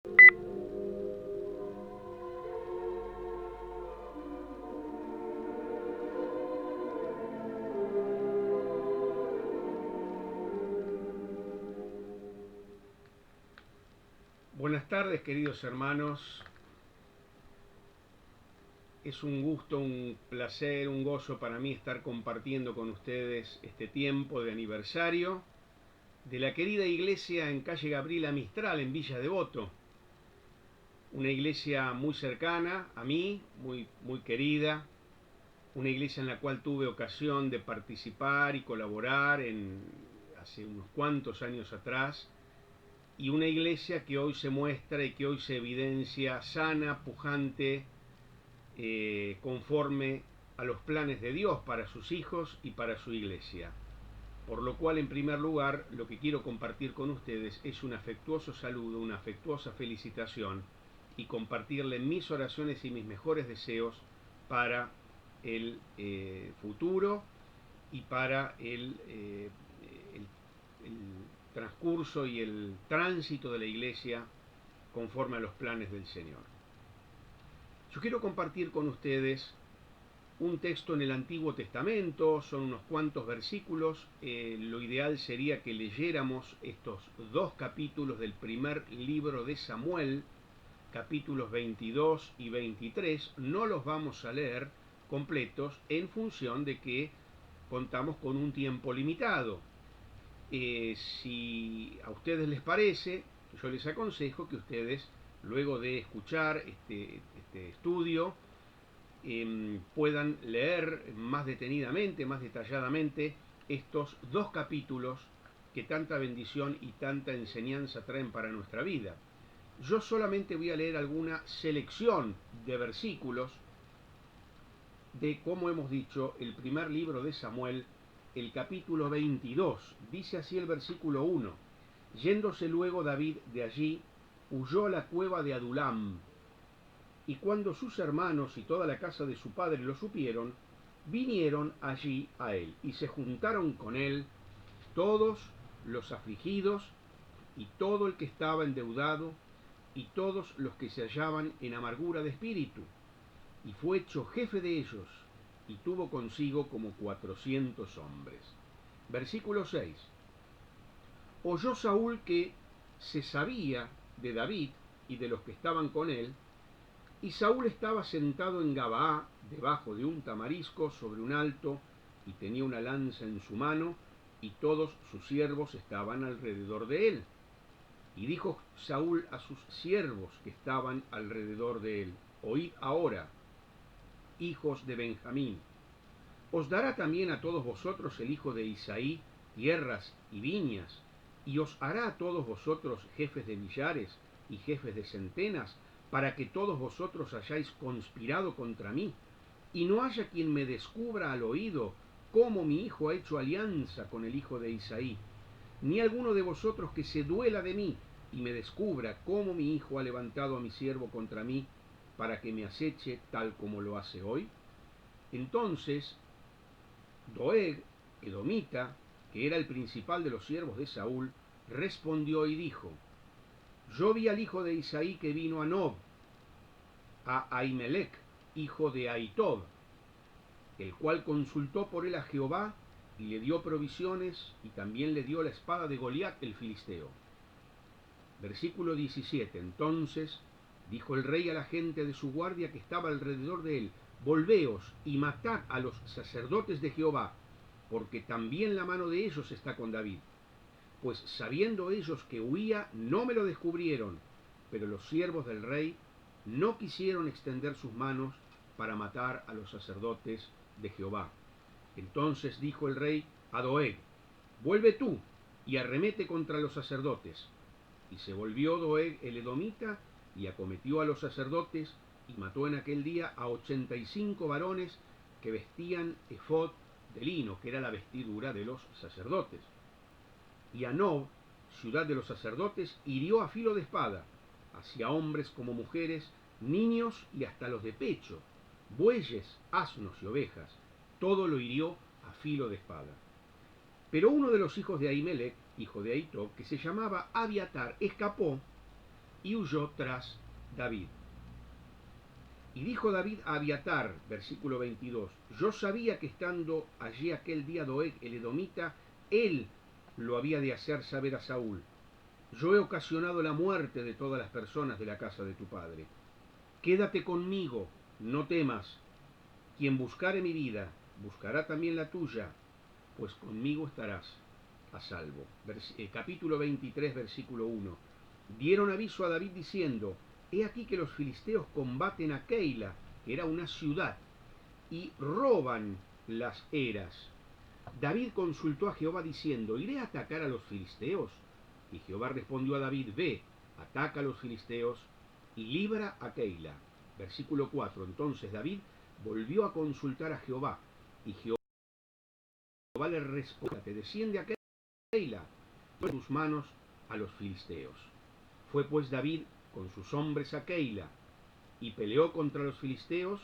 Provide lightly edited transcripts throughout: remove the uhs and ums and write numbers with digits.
Buenas tardes, queridos hermanos. Es un gusto, un placer, un gozo para mí estar compartiendo con ustedes este tiempo de aniversario de la querida iglesia en calle Gabriela Mistral, en Villa Devoto. Una iglesia muy cercana a mí, muy querida. Una iglesia en la cual tuve ocasión de participar y colaborar hace unos cuantos años atrás. Y una iglesia que hoy se muestra y que hoy se evidencia sana, pujante, conforme a los planes de Dios para sus hijos y para su iglesia. Por lo cual, en primer lugar, lo que quiero compartir con ustedes es un afectuoso saludo, una afectuosa felicitación y compartirle mis oraciones y mis mejores deseos para el futuro y para el transcurso y el tránsito de la iglesia conforme a los planes del Señor. Yo quiero compartir con ustedes un texto en el Antiguo Testamento, son unos cuantos versículos. Lo ideal sería que leyéramos estos dos capítulos del primer libro de Samuel, capítulos 22 y 23. No los vamos a leer completos en función de que contamos con un tiempo limitado. Si a ustedes les parece, yo les aconsejo que ustedes, luego de escuchar este estudio, puedan leer más detenidamente, más detalladamente estos dos capítulos que tanta bendición y tanta enseñanza traen para nuestra vida. Yo solamente voy a leer alguna selección de versículos de, como hemos dicho, el primer libro de Samuel, el capítulo 22. Dice así el versículo 1: Yéndose luego David de allí, huyó a la cueva de Adulam. Y cuando sus hermanos y toda la casa de su padre lo supieron, vinieron allí a él, y se juntaron con él todos los afligidos, y todo el que estaba endeudado, y todos los que se hallaban en amargura de espíritu. Y fue hecho jefe de ellos, y tuvo consigo como 400 hombres. Versículo 6. Oyó Saúl que se sabía de David y de los que estaban con él, y Saúl estaba sentado en Gabaá, debajo de un tamarisco sobre un alto, y tenía una lanza en su mano, y todos sus siervos estaban alrededor de él. Y dijo Saúl a sus siervos que estaban alrededor de él: Oíd ahora, hijos de Benjamín, os dará también a todos vosotros el hijo de Isaí tierras y viñas, y os hará a todos vosotros jefes de millares y jefes de centenas, para que todos vosotros hayáis conspirado contra mí, y no haya quien me descubra al oído cómo mi hijo ha hecho alianza con el hijo de Isaí, ni alguno de vosotros que se duela de mí y me descubra cómo mi hijo ha levantado a mi siervo contra mí, para que me aceche tal como lo hace hoy. Entonces Doeg, edomita, que era el principal de los siervos de Saúl, respondió y dijo: Yo vi al hijo de Isaí que vino a Nob, a Ahimelech, hijo de Ahitob, el cual consultó por él a Jehová, y le dio provisiones, y también le dio la espada de Goliat el filisteo. Versículo 17. Entonces dijo el rey a la gente de su guardia que estaba alrededor de él: Volveos y matad a los sacerdotes de Jehová, porque también la mano de ellos está con David. Pues sabiendo ellos que huía, no me lo descubrieron, pero los siervos del rey no quisieron extender sus manos para matar a los sacerdotes de Jehová. Entonces dijo el rey a Doeg: Vuelve tú y arremete contra los sacerdotes. Y se volvió Doeg el edomita y acometió a los sacerdotes, y mató en aquel día a 85 varones que vestían efod de lino, que era la vestidura de los sacerdotes. Y a Nob, ciudad de los sacerdotes, hirió a filo de espada, hacia hombres como mujeres, niños y hasta los de pecho, bueyes, asnos y ovejas, todo lo hirió a filo de espada. Pero uno de los hijos de Ahimelech, hijo de Ahitob, que se llamaba Abiatar, escapó y huyó tras David. Y dijo David a Abiatar, versículo 22, yo sabía que estando allí aquel día Doeg el edomita, él lo había de hacer saber a Saúl. Yo he ocasionado la muerte de todas las personas de la casa de tu padre. Quédate conmigo, no temas. Quien buscare mi vida, buscará también la tuya, pues conmigo estarás a salvo. Capítulo 23, versículo 1. Dieron aviso a David diciendo, he aquí que los filisteos combaten a Keila, que era una ciudad, y roban las eras. David consultó a Jehová diciendo, ¿iré a atacar a los filisteos? Y Jehová respondió a David, ve, ataca a los filisteos y libra a Keila. Versículo 4. Entonces David volvió a consultar a Jehová, y Jehová le respondió, te desciende a Keila, con tus manos a los filisteos. Fue pues David con sus hombres a Keila, y peleó contra los filisteos,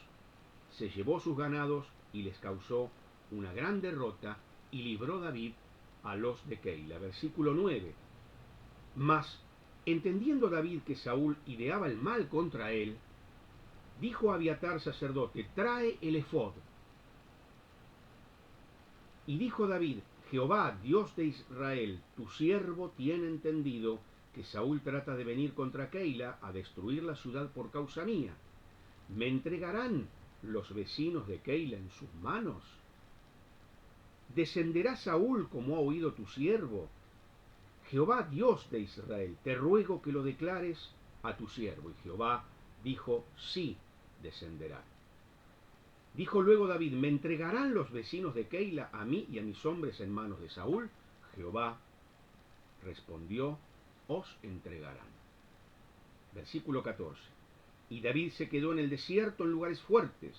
se llevó sus ganados, y les causó una gran derrota, y libró David a los de Keila. Versículo 9. Mas, entendiendo David que Saúl ideaba el mal contra él, dijo a Abiatar sacerdote, trae el efod. Y dijo David, Jehová, Dios de Israel, tu siervo tiene entendido que Saúl trata de venir contra Keila a destruir la ciudad por causa mía. ¿Me entregarán los vecinos de Keila en sus manos? ¿Descenderá Saúl como ha oído tu siervo? Jehová, Dios de Israel, te ruego que lo declares a tu siervo. Y Jehová dijo, sí, descenderá. Dijo luego David, ¿me entregarán los vecinos de Keila a mí y a mis hombres en manos de Saúl? Jehová respondió, os entregarán. Versículo 14. Y David se quedó en el desierto en lugares fuertes,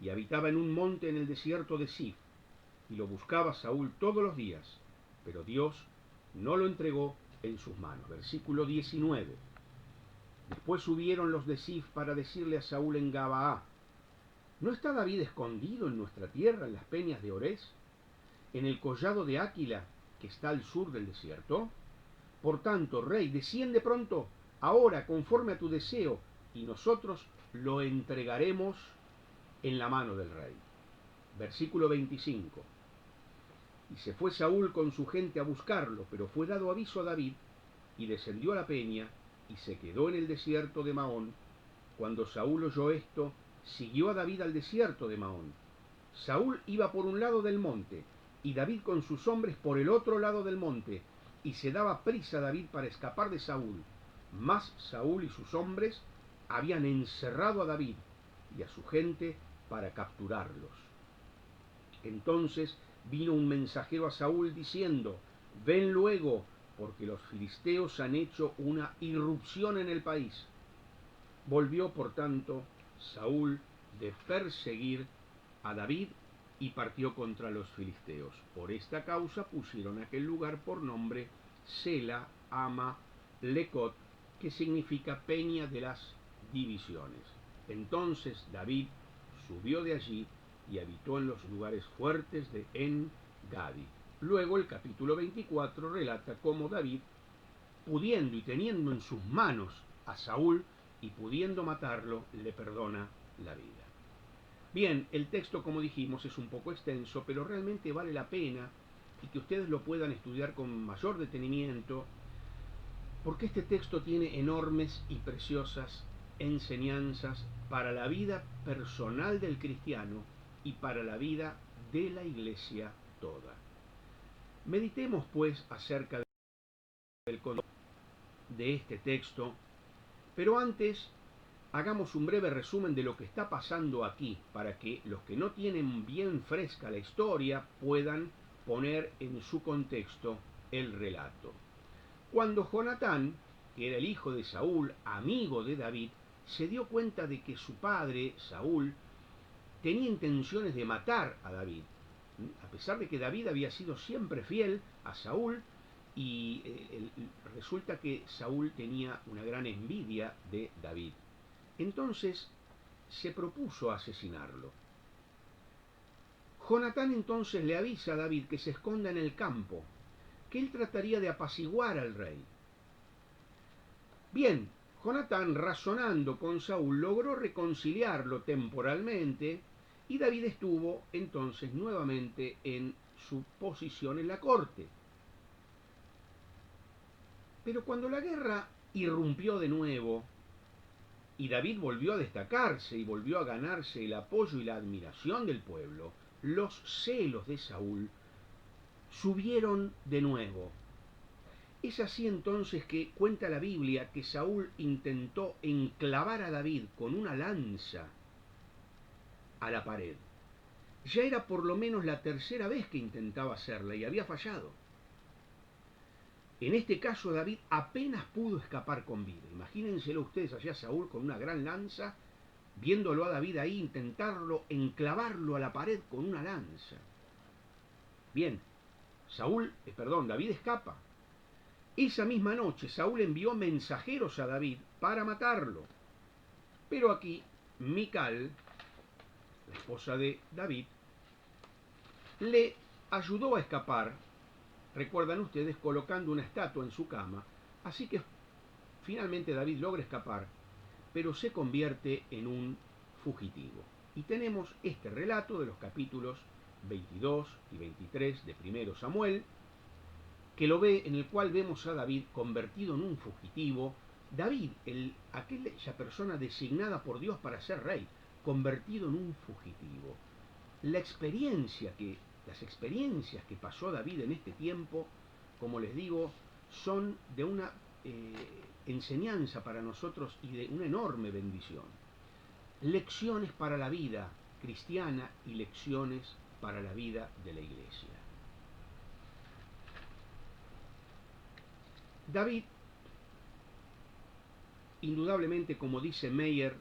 y habitaba en un monte en el desierto de Sif, y lo buscaba Saúl todos los días, pero Dios no lo entregó en sus manos. Versículo 19. Después subieron los de Sif para decirle a Saúl en Gabaá, ¿no está David escondido en nuestra tierra, en las peñas de Orés, en el collado de Áquila, que está al sur del desierto? Por tanto, rey, desciende pronto, ahora, conforme a tu deseo, y nosotros lo entregaremos en la mano del rey. Versículo 25. Y se fue Saúl con su gente a buscarlo, pero fue dado aviso a David, y descendió a la peña, y se quedó en el desierto de Maón. Cuando Saúl oyó esto, siguió a David al desierto de Maón. Saúl iba por un lado del monte, y David con sus hombres por el otro lado del monte, y se daba prisa David para escapar de Saúl. Mas Saúl y sus hombres habían encerrado a David y a su gente para capturarlos. Entonces vino un mensajero a Saúl diciendo, ven luego, porque los filisteos han hecho una irrupción en el país. Volvió, por tanto, Saúl de perseguir a David y partió contra los filisteos. Por esta causa pusieron aquel lugar por nombre Sela Ama Lecot, que significa peña de las divisiones. Entonces David subió de allí y habitó en los lugares fuertes de En-Gadi. Luego el capítulo 24 relata cómo David, pudiendo y teniendo en sus manos a Saúl y pudiendo matarlo, le perdona la vida. Bien, el texto, como dijimos, es un poco extenso, pero realmente vale la pena y que ustedes lo puedan estudiar con mayor detenimiento, porque este texto tiene enormes y preciosas enseñanzas para la vida personal del cristiano y para la vida de la iglesia toda. Meditemos pues acerca del contenido de este texto, pero antes hagamos un breve resumen de lo que está pasando aquí, para que los que no tienen bien fresca la historia puedan poner en su contexto el relato. Cuando Jonatán, que era el hijo de Saúl, amigo de David, se dio cuenta de que su padre, Saúl, tenía intenciones de matar a David, a pesar de que David había sido siempre fiel a Saúl, y resulta que Saúl tenía una gran envidia de David. Entonces se propuso asesinarlo. Jonatán entonces le avisa a David que se esconda en el campo, que él trataría de apaciguar al rey. Bien, Jonatán, razonando con Saúl, logró reconciliarlo temporalmente y David estuvo entonces nuevamente en su posición en la corte. Pero cuando la guerra irrumpió de nuevo y David volvió a destacarse y volvió a ganarse el apoyo y la admiración del pueblo, los celos de Saúl subieron de nuevo. Es así entonces que cuenta la Biblia que Saúl intentó enclavar a David con una lanza a la pared. Ya era por lo menos la tercera vez que intentaba hacerla y había fallado. En este caso David apenas pudo escapar con vida. Imagínenselo ustedes allá Saúl con una gran lanza, viéndolo a David ahí intentarlo enclavarlo a la pared con una lanza. Bien, David escapa. Esa misma noche Saúl envió mensajeros a David para matarlo. Pero aquí Mical, la esposa de David, le ayudó a escapar, recuerdan ustedes, colocando una estatua en su cama. Así que finalmente David logra escapar, pero se convierte en un fugitivo. Y tenemos este relato de los capítulos 22 y 23 de 1 Samuel, en el cual vemos a David convertido en un fugitivo. David, aquella persona designada por Dios para ser rey, convertido en un fugitivo. Las experiencias que pasó David en este tiempo, como les digo, son de una enseñanza para nosotros y de una enorme bendición. Lecciones para la vida cristiana y lecciones para la vida de la iglesia. David, indudablemente, como dice Meyer,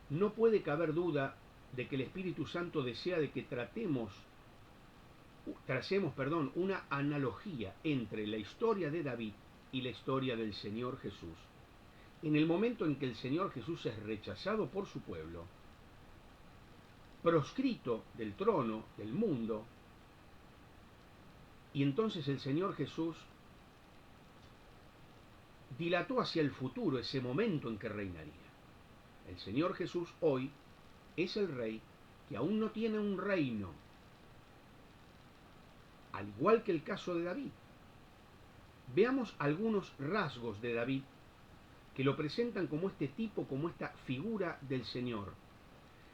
no puede caber duda de que el Espíritu Santo desea de que tracemos una analogía entre la historia de David y la historia del Señor Jesús. En el momento en que el Señor Jesús es rechazado por su pueblo, proscrito del trono del mundo, y entonces el Señor Jesús dilató hacia el futuro ese momento en que reinaría. El Señor Jesús hoy es el Rey que aún no tiene un reino, al igual que el caso de David. Veamos algunos rasgos de David que lo presentan como este tipo, como esta figura del Señor.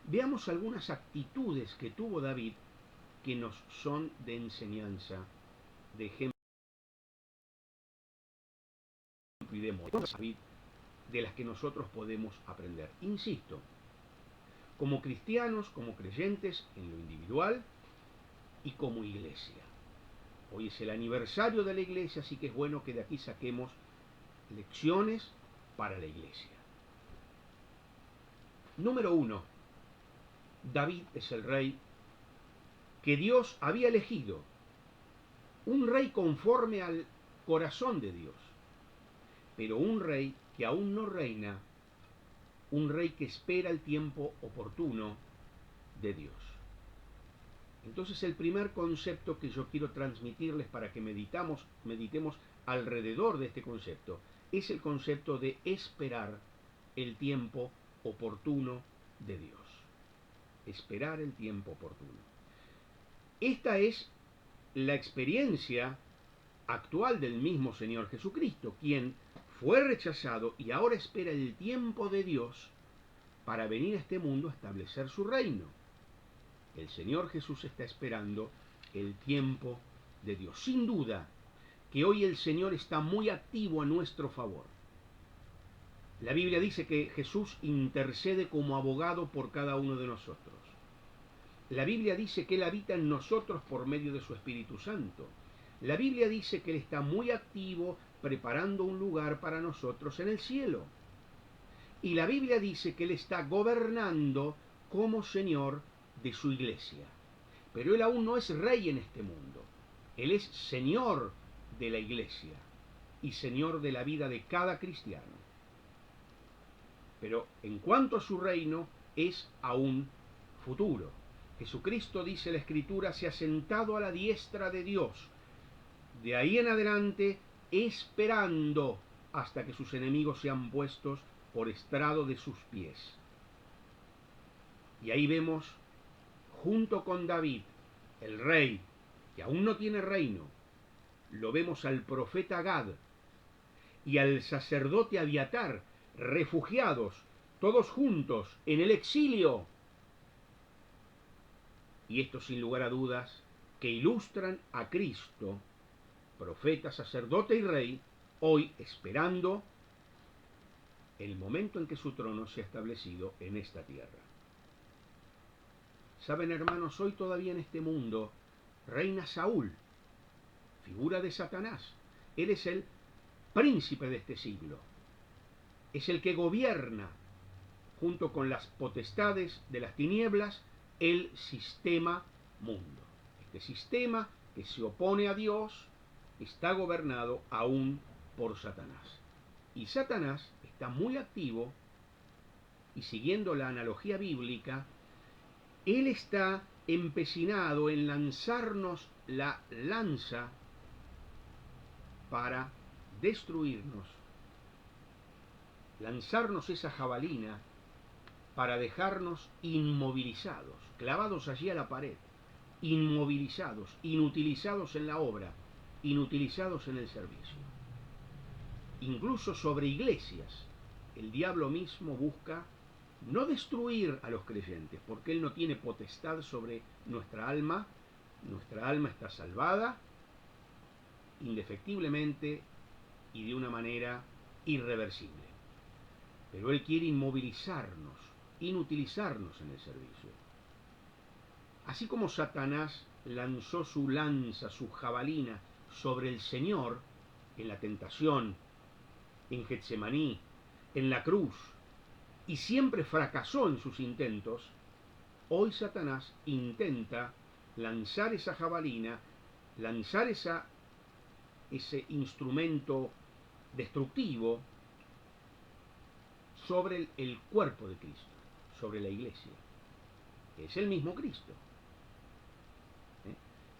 Veamos algunas actitudes que tuvo David que nos son de enseñanza, de ejemplo y de modelo de las que nosotros podemos aprender. Insisto, como cristianos, como creyentes en lo individual y como iglesia. Hoy es el aniversario de la iglesia, así que es bueno que de aquí saquemos lecciones para la iglesia. Número 1. David es el rey que Dios había elegido, un rey conforme al corazón de Dios, pero un rey que aún no reina, un rey que espera el tiempo oportuno de Dios. Entonces el primer concepto que yo quiero transmitirles para que meditemos alrededor de este concepto es el concepto de esperar el tiempo oportuno de Dios. Esperar el tiempo oportuno. Esta es la experiencia actual del mismo Señor Jesucristo, quien fue rechazado y ahora espera el tiempo de Dios para venir a este mundo a establecer su reino. El Señor Jesús está esperando el tiempo de Dios. Sin duda que hoy el Señor está muy activo a nuestro favor. La Biblia dice que Jesús intercede como abogado por cada uno de nosotros. La Biblia dice que Él habita en nosotros por medio de su Espíritu Santo. La Biblia dice que Él está muy activo preparando un lugar para nosotros en el cielo. Y la Biblia dice que Él está gobernando como Señor de su iglesia. Pero Él aún no es rey en este mundo. Él es Señor de la iglesia y Señor de la vida de cada cristiano. Pero en cuanto a su reino, es aún futuro. Jesucristo, dice la Escritura, se ha sentado a la diestra de Dios. De ahí en adelante, esperando hasta que sus enemigos sean puestos por estrado de sus pies. Y ahí vemos, junto con David, el rey, que aún no tiene reino, lo vemos al profeta Gad y al sacerdote Abiatar, refugiados, todos juntos, en el exilio. Y esto sin lugar a dudas, que ilustran a Cristo, profeta, sacerdote y rey, hoy esperando el momento en que su trono sea establecido en esta tierra. Saben, hermanos, hoy todavía en este mundo reina Saúl, figura de Satanás. Él es el príncipe de este siglo. Es el que gobierna, junto con las potestades de las tinieblas, el sistema mundo. Este sistema que se opone a Dios está gobernado aún por Satanás. Y Satanás está muy activo, y siguiendo la analogía bíblica, él está empecinado en lanzarnos la lanza para destruirnos, lanzarnos esa jabalina para dejarnos inmovilizados, clavados allí a la pared, inmovilizados, inutilizados en la obra, inutilizados en el servicio. Incluso sobre iglesias, el diablo mismo busca no destruir a los creyentes, porque él no tiene potestad sobre nuestra alma está salvada indefectiblemente y de una manera irreversible. Pero él quiere inmovilizarnos, inutilizarnos en el servicio. Así como Satanás lanzó su lanza, su jabalina, sobre el Señor en la tentación, en Getsemaní, en la cruz, y siempre fracasó en sus intentos, hoy Satanás intenta lanzar esa jabalina, lanzar ese instrumento destructivo sobre el cuerpo de Cristo, sobre la iglesia, que es el mismo Cristo.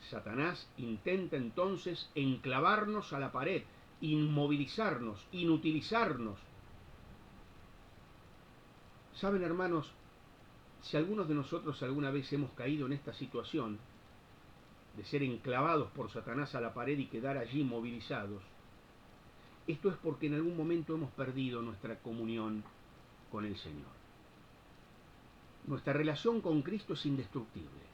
Satanás intenta entonces enclavarnos a la pared, inmovilizarnos, inutilizarnos. Saben, hermanos, si algunos de nosotros alguna vez hemos caído en esta situación de ser enclavados por Satanás a la pared y quedar allí inmovilizados, esto es porque en algún momento hemos perdido nuestra comunión con el Señor. Nuestra relación con Cristo es indestructible.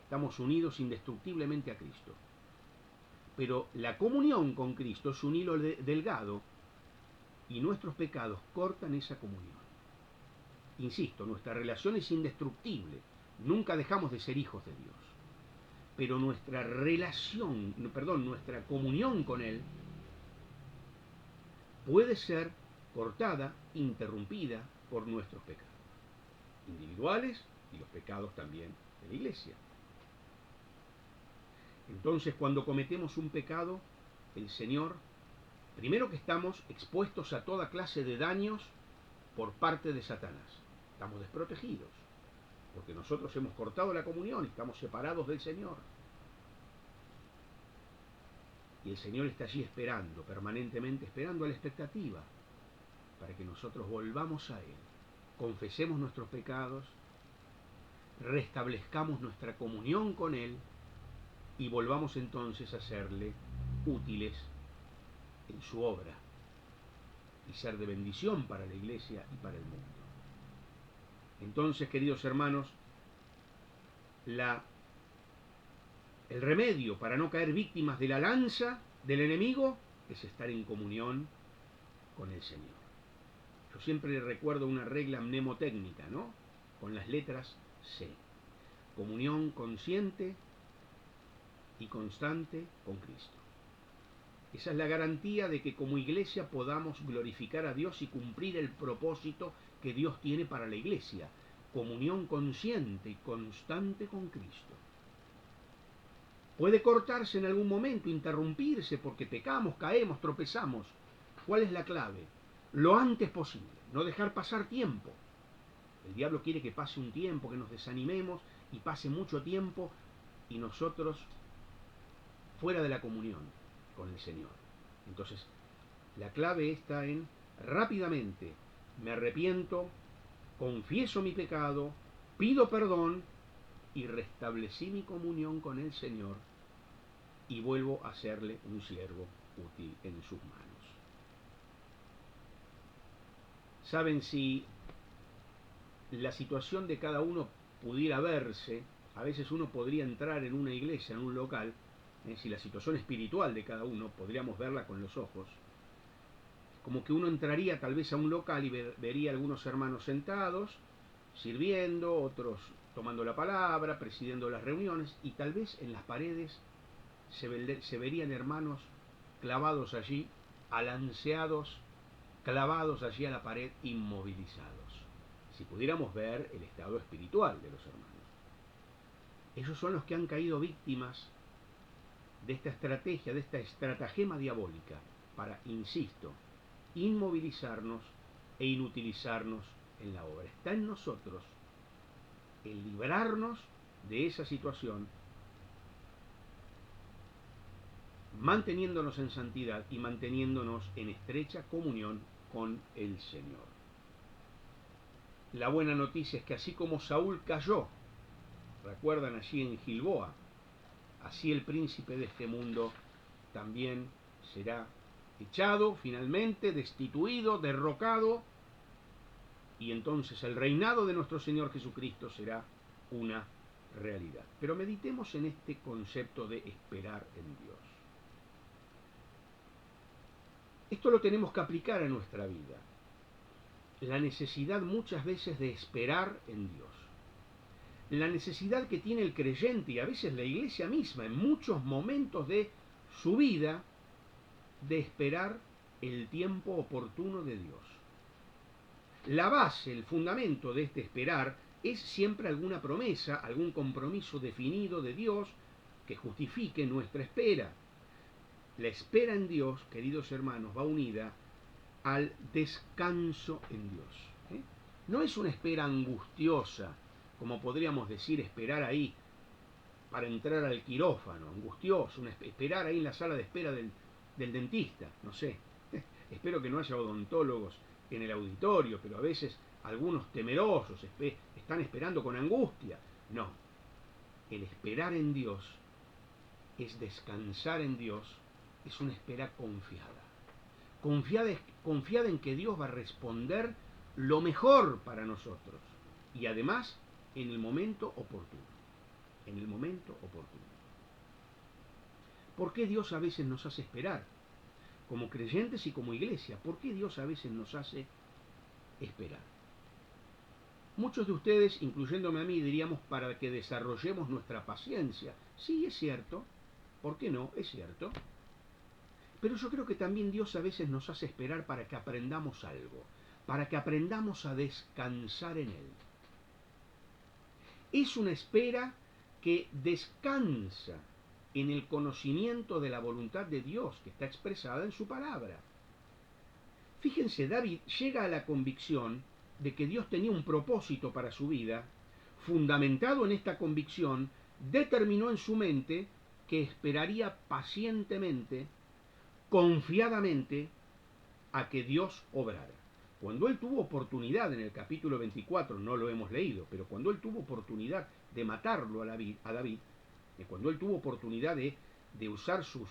Estamos unidos indestructiblemente a Cristo. Pero la comunión con Cristo es un hilo delgado y nuestros pecados cortan esa comunión. Insisto, nuestra relación es indestructible. Nunca dejamos de ser hijos de Dios. Pero nuestra nuestra comunión con Él puede ser cortada, interrumpida por nuestros pecados individuales y los pecados también de la iglesia. Entonces, cuando cometemos un pecado, el Señor, primero que estamos expuestos a toda clase de daños por parte de Satanás. Estamos desprotegidos, porque nosotros hemos cortado la comunión, estamos separados del Señor. Y el Señor está allí esperando, permanentemente esperando a la expectativa, para que nosotros volvamos a Él, confesemos nuestros pecados, restablezcamos nuestra comunión con Él, y volvamos entonces a serle útiles en su obra y ser de bendición para la iglesia y para el mundo. Entonces, queridos hermanos, el remedio para no caer víctimas de la lanza del enemigo es estar en comunión con el Señor. Yo siempre recuerdo una regla mnemotécnica, ¿no? Con las letras C. Comunión consciente y constante con Cristo. Esa es la garantía de que como iglesia podamos glorificar a Dios y cumplir el propósito que Dios tiene para la iglesia. Comunión consciente y constante con Cristo. Puede cortarse en algún momento, interrumpirse porque pecamos, caemos, tropezamos. ¿Cuál es la clave? Lo antes posible, no dejar pasar tiempo. El diablo quiere que pase un tiempo, que nos desanimemos y pase mucho tiempo y nosotros fuera de la comunión con el Señor. Entonces, La clave está en rápidamente me arrepiento, confieso mi pecado, pido perdón y restablecí mi comunión con el Señor y vuelvo a serle un siervo útil en sus manos. Saben, si la situación de cada uno pudiera verse, a veces uno podría entrar en una iglesia, en un local, si la situación espiritual de cada uno podríamos verla con los ojos, como que uno entraría tal vez a un local y vería algunos hermanos sentados, sirviendo, otros tomando la palabra, presidiendo las reuniones, y tal vez en las paredes se verían hermanos clavados allí, alanceados, clavados allí a la pared, inmovilizados. Si pudiéramos ver el estado espiritual de los hermanos. Ellos son los que han caído víctimas de esta estrategia, de esta estratagema diabólica para, insisto, inmovilizarnos e inutilizarnos en la obra. Está en nosotros el librarnos de esa situación, manteniéndonos en santidad y manteniéndonos en estrecha comunión con el Señor. La buena noticia es que así como Saúl cayó, recuerdan allí en Gilboa, así el príncipe de este mundo también será echado finalmente, destituido, derrocado, y entonces el reinado de nuestro Señor Jesucristo será una realidad. Pero meditemos en este concepto de esperar en Dios. Esto lo tenemos que aplicar a nuestra vida. La necesidad muchas veces de esperar en Dios. La necesidad que tiene el creyente y a veces la iglesia misma en muchos momentos de su vida de esperar el tiempo oportuno de Dios. La base, el fundamento de este esperar es siempre alguna promesa, algún compromiso definido de Dios que justifique nuestra espera. La espera en Dios, queridos hermanos, va unida al descanso en Dios. No es una espera angustiosa, como podríamos decir, esperar ahí para entrar al quirófano, angustioso, esperar ahí en la sala de espera del dentista, no sé. Espero que no haya odontólogos en el auditorio, pero a veces algunos temerosos están esperando con angustia. No, el esperar en Dios es descansar en Dios, es una espera confiada. Confiada en que Dios va a responder lo mejor para nosotros y además en el momento oportuno. En el momento oportuno. ¿Por qué Dios a veces nos hace esperar? Como creyentes y como iglesia, ¿por qué Dios a veces nos hace esperar? Muchos de ustedes, incluyéndome a mí, diríamos para que desarrollemos nuestra paciencia. Sí, es cierto. ¿Por qué no? Es cierto. Pero yo creo que también Dios a veces nos hace esperar para que aprendamos algo, para que aprendamos a descansar en Él. Es una espera que descansa en el conocimiento de la voluntad de Dios que está expresada en su palabra. Fíjense, David llega a la convicción de que Dios tenía un propósito para su vida, fundamentado en esta convicción, determinó en su mente que esperaría pacientemente, confiadamente, a que Dios obrara. Cuando él tuvo oportunidad en el capítulo 24, no lo hemos leído, pero cuando él tuvo oportunidad de matarlo a David, cuando él tuvo oportunidad de usar sus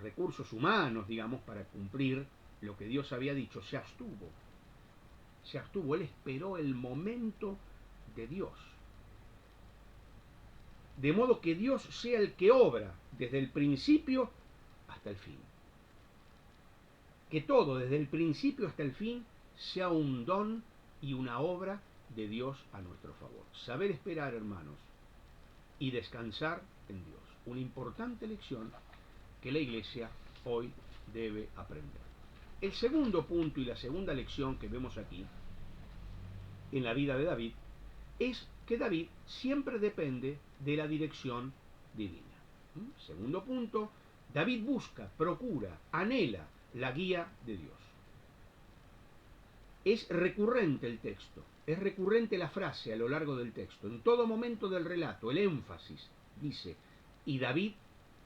recursos humanos, digamos, para cumplir lo que Dios había dicho, se abstuvo. Él esperó el momento de Dios. De modo que Dios sea el que obra desde el principio hasta el fin. Que todo, desde el principio hasta el fin, sea un don y una obra de Dios a nuestro favor. Saber esperar, hermanos, y descansar en Dios. Una importante lección que la iglesia hoy debe aprender. El segundo punto y la segunda lección que vemos aquí en la vida de David es que David siempre depende de la dirección divina. Segundo punto, David busca, procura, anhela la guía de Dios. Es recurrente el texto, es recurrente la frase a lo largo del texto. En todo momento del relato, el énfasis dice, y David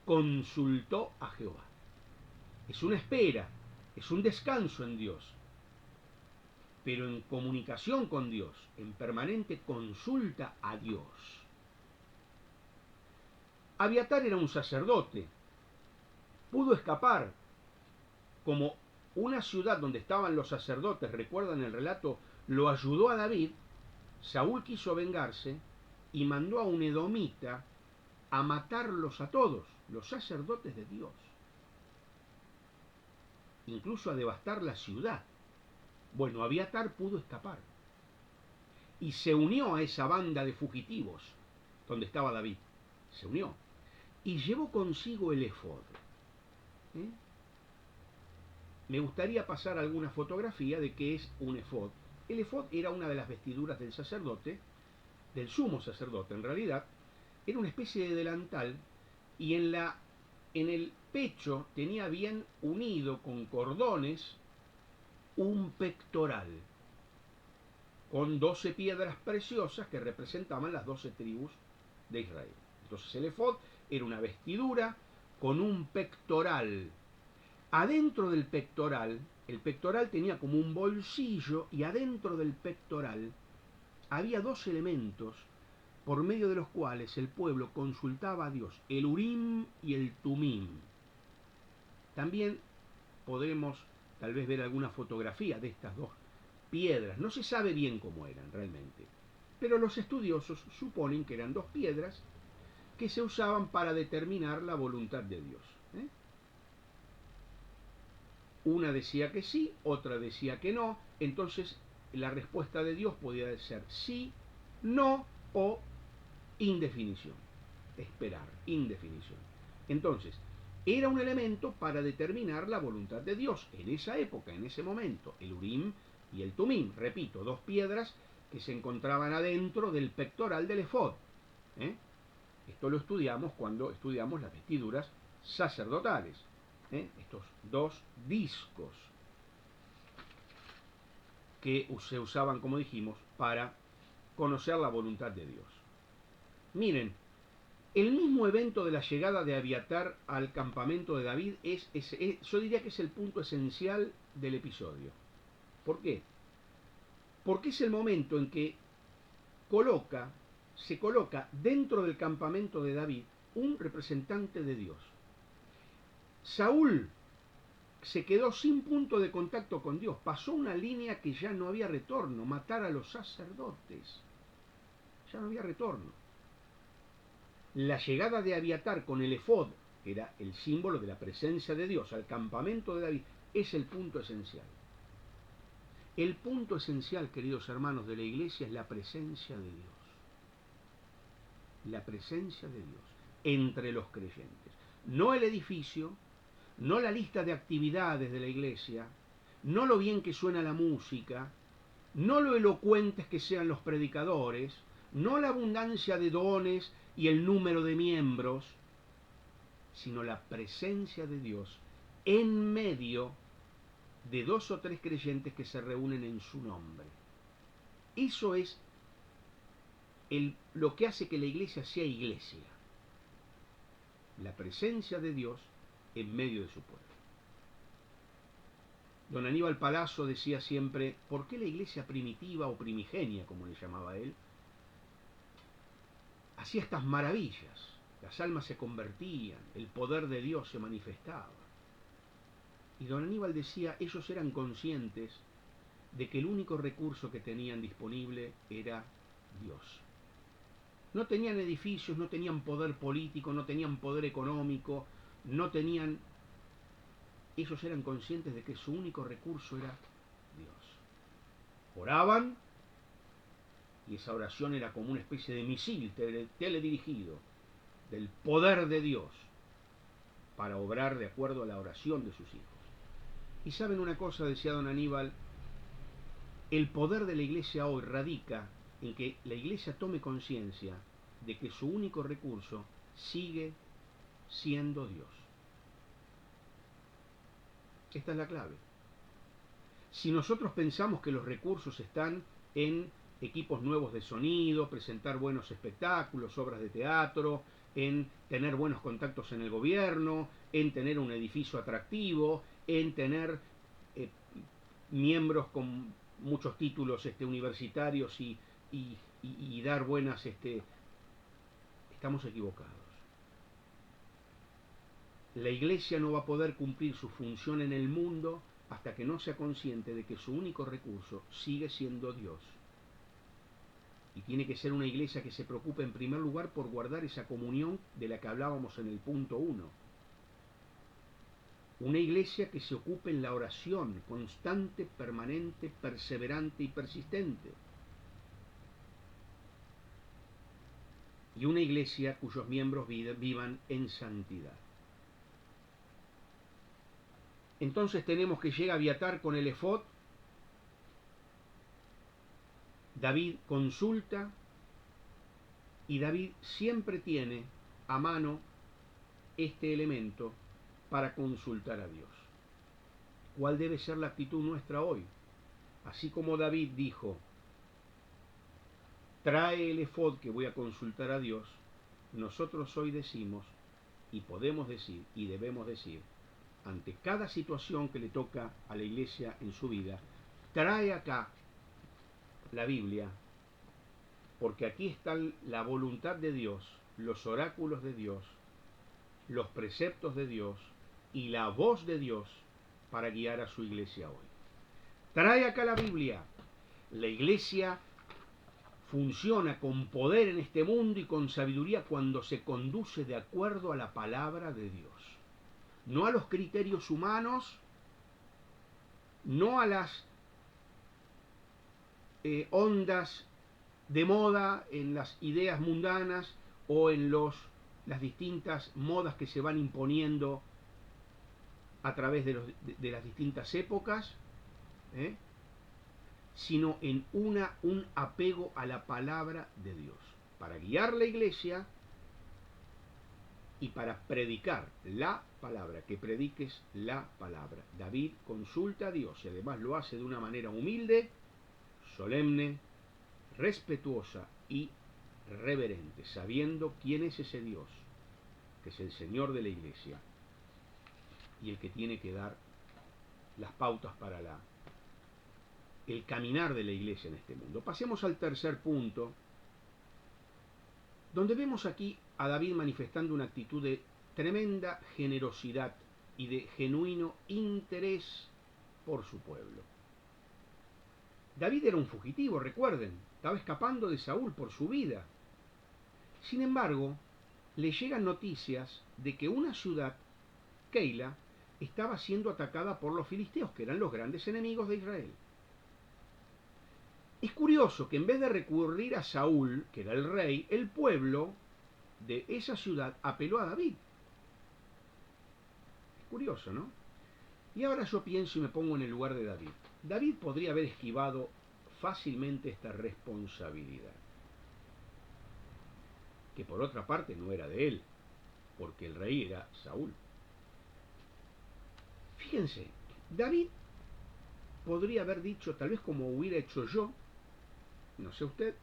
consultó a Jehová. Es una espera es un descanso en Dios, pero en comunicación con Dios, en permanente consulta a Dios. Abiatar era un sacerdote, pudo escapar, como una ciudad donde estaban los sacerdotes, recuerdan el relato, lo ayudó a David. Saúl quiso vengarse y mandó a un edomita a matarlos a todos, los sacerdotes de Dios, incluso a devastar la ciudad. Bueno, Abiatar pudo escapar y se unió a esa banda de fugitivos donde estaba David. Se unió y llevó consigo el efod. ¿Eh? Me gustaría pasar alguna fotografía de qué es un efod. El efod era una de las vestiduras del sacerdote, del sumo sacerdote en realidad. Era una especie de delantal y en el pecho tenía bien unido con cordones un pectoral con 12 piedras preciosas que representaban las 12 tribus de Israel. Entonces el efod era una vestidura con un pectoral. Adentro del pectoral, el pectoral tenía como un bolsillo y adentro del pectoral había dos elementos por medio de los cuales el pueblo consultaba a Dios, el Urim y el Tumim. También podremos tal vez ver alguna fotografía de estas dos piedras. No se sabe bien cómo eran realmente, pero los estudiosos suponen que eran dos piedras que se usaban para determinar la voluntad de Dios. Una decía que sí, otra decía que no, entonces la respuesta de Dios podía ser sí, no o indefinición. Esperar, indefinición. Entonces, era un elemento para determinar la voluntad de Dios en esa época, en ese momento. El Urim y el Tumim, repito, dos piedras que se encontraban adentro del pectoral del efod. Esto lo estudiamos cuando estudiamos las vestiduras sacerdotales. Estos dos discos que se usaban, como dijimos, para conocer la voluntad de Dios. Miren, el mismo evento de la llegada de Abiatar al campamento de David yo diría que es el punto esencial del episodio. ¿Por qué? Porque es el momento en que se coloca dentro del campamento de David un representante de Dios. Saúl se quedó sin punto de contacto con Dios, pasó una línea que ya no había retorno, matar a los sacerdotes. Ya no había retorno. La llegada de Abiatar con el efod, que era el símbolo de la presencia de Dios, al campamento de David, es el punto esencial. El punto esencial, queridos hermanos, de la iglesia es la presencia de Dios. La presencia de Dios entre los creyentes. No el edificio, no la lista de actividades de la iglesia, no lo bien que suena la música, no lo elocuentes que sean los predicadores, no la abundancia de dones y el número de miembros, sino la presencia de Dios en medio de dos o tres creyentes que se reúnen en su nombre. Eso es lo que hace que la iglesia sea iglesia. La presencia de Dios en medio de su pueblo. Don Aníbal Palazzo decía siempre, ¿por qué la iglesia primitiva o primigenia, como le llamaba él, hacía estas maravillas? Las almas se convertían, el poder de Dios se manifestaba. Y don Aníbal decía, ellos eran conscientes de que el único recurso que tenían disponible era Dios. No tenían edificios, no tenían poder político, no tenían poder económico, no tenían... Ellos eran conscientes de que su único recurso era Dios. Oraban y esa oración era como una especie de misil teledirigido del poder de Dios para obrar de acuerdo a la oración de sus hijos. Y saben una cosa, decía don Aníbal, el poder de la iglesia hoy radica en que la iglesia tome conciencia de que su único recurso sigue siendo Dios. Esta es la clave. Si nosotros pensamos que los recursos están en equipos nuevos de sonido, presentar buenos espectáculos, obras de teatro, en tener buenos contactos en el gobierno, en tener un edificio atractivo, en tener miembros con muchos títulos universitarios y dar buenas... estamos equivocados. La iglesia no va a poder cumplir su función en el mundo hasta que no sea consciente de que su único recurso sigue siendo Dios. Y tiene que ser una iglesia que se preocupe en primer lugar por guardar esa comunión de la que hablábamos en el punto 1. Una iglesia que se ocupe en la oración constante, permanente, perseverante y persistente. Y una iglesia cuyos miembros vivan en santidad. Entonces tenemos que llega Abiatar con el efod. David consulta y David siempre tiene a mano este elemento para consultar a Dios. ¿Cuál debe ser la actitud nuestra hoy? Así como David dijo, trae el efod que voy a consultar a Dios, nosotros hoy decimos, y podemos decir, y debemos decir, ante cada situación que le toca a la iglesia en su vida, trae acá la Biblia, porque aquí está la voluntad de Dios, los oráculos de Dios, los preceptos de Dios y la voz de Dios para guiar a su iglesia hoy. Trae acá la Biblia. La iglesia funciona con poder en este mundo y con sabiduría cuando se conduce de acuerdo a la palabra de Dios. No a los criterios humanos, no a las ondas de moda, en las ideas mundanas o en las distintas modas que se van imponiendo a través de las distintas épocas, sino en un apego a la palabra de Dios, para guiar la iglesia y para predicar la palabra, que prediques la palabra. David consulta a Dios y además lo hace de una manera humilde, solemne, respetuosa y reverente, sabiendo quién es ese Dios, que es el Señor de la iglesia y el que tiene que dar las pautas para el caminar de la iglesia en este mundo. Pasemos al tercer punto, donde vemos aquí a David manifestando una actitud de tremenda generosidad y de genuino interés por su pueblo. David era un fugitivo, recuerden, estaba escapando de Saúl por su vida. Sin embargo, le llegan noticias de que una ciudad, Keila, estaba siendo atacada por los filisteos, que eran los grandes enemigos de Israel. Es curioso que en vez de recurrir a Saúl, que era el rey, el pueblo de esa ciudad apeló a David. Es curioso, ¿no? Y ahora yo pienso y me pongo en el lugar de David. David podría haber esquivado fácilmente esta responsabilidad, que por otra parte no era de él, porque el rey era Saúl. Fíjense, David podría haber dicho, tal vez como hubiera hecho yo, no sé usted,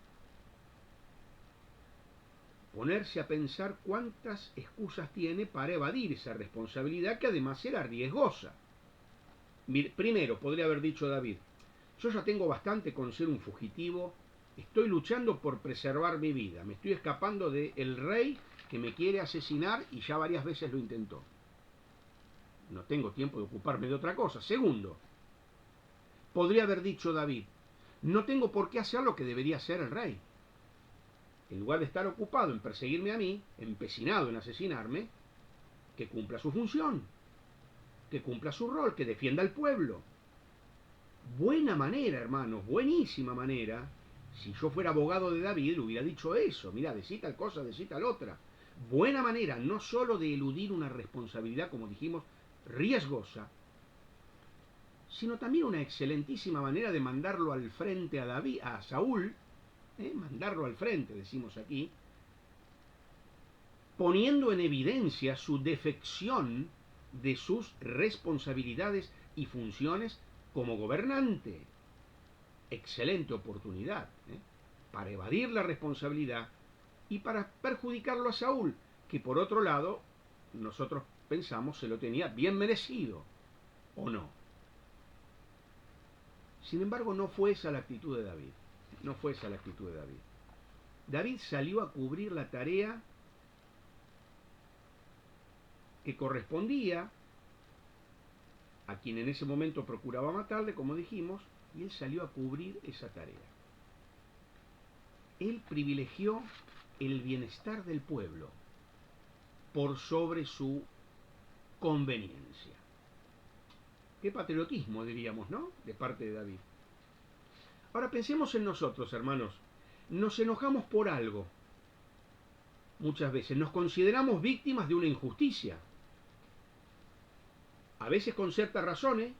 ponerse a pensar cuántas excusas tiene para evadir esa responsabilidad que además era riesgosa. Primero, podría haber dicho David, yo ya tengo bastante con ser un fugitivo, estoy luchando por preservar mi vida, me estoy escapando del rey que me quiere asesinar y ya varias veces lo intentó. No tengo tiempo de ocuparme de otra cosa. Segundo, podría haber dicho David, no tengo por qué hacer lo que debería hacer el rey. En lugar de estar ocupado en perseguirme a mí, empecinado en asesinarme, que cumpla su función, que cumpla su rol, que defienda al pueblo. Buena manera, hermanos, buenísima manera. Si yo fuera abogado de David, le hubiera dicho eso. Mira, decí tal cosa, decí tal otra. Buena manera, no solo de eludir una responsabilidad, como dijimos, riesgosa, sino también una excelentísima manera de mandarlo al frente a David, a Saúl, mandarlo al frente, decimos aquí, poniendo en evidencia su defección de sus responsabilidades y funciones como gobernante. Excelente oportunidad para evadir la responsabilidad y para perjudicarlo a Saúl, que por otro lado nosotros pensamos se lo tenía bien merecido, ¿o no? Sin embargo, no fue esa la actitud de David. No fue esa la actitud de David. David salió a cubrir la tarea que correspondía a quien en ese momento procuraba matarle, como dijimos, y él salió a cubrir esa tarea. Él privilegió el bienestar del pueblo por sobre su conveniencia. Qué patriotismo, diríamos, ¿no? De parte de David. Ahora pensemos en nosotros, hermanos. Nos enojamos por algo. Muchas veces nos consideramos víctimas de una injusticia. A veces con ciertas razones.